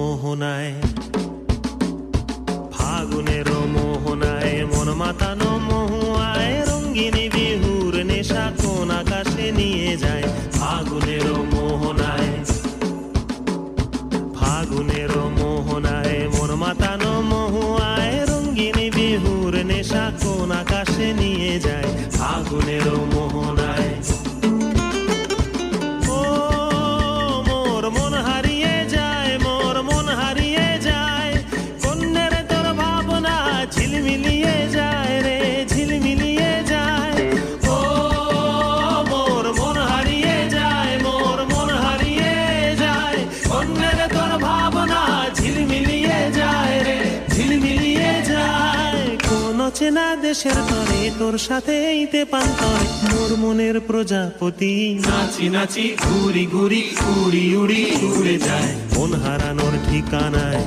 মোহনায়, ফাগুনের মোহনায় মন মাতানো মহুয়ায় রঙ্গিনী বিহুর নেশা কোন আকাশে নিয়ে যায়। ফাগুনের মোহনায়, ফাগুনের মোহনায় মন মাতানো মহুয়ায় রঙ্গিনী বিহুর নেশা কোন আকাশে নিয়ে যায়। ফাগুনের মোহনায় ও মোর মন হারিয়ে যায়, মোর মন হারিয়ে যায়, কন্যের তোর ভাবনা ঝিলমিলিয়ে যায় রে, ঝিলমিলিয়ে যায়। ও মোর মন হারিয়ে যায়, মোর মন হারিয়ে যায়, কন্যের তোর ভাবনা ঝিলমিলিয়ে যায় রে, ঝিলমিলিয়ে যায়। কোন চেনা দেশের তরে তোর সাথে ইতে পান্তরে মোর মনের প্রজাপতি নাচি নাচি ঘুরি ঘুরি উড়ি উড়ি উড়ে যায়। মন হারানোর ঠিকানায়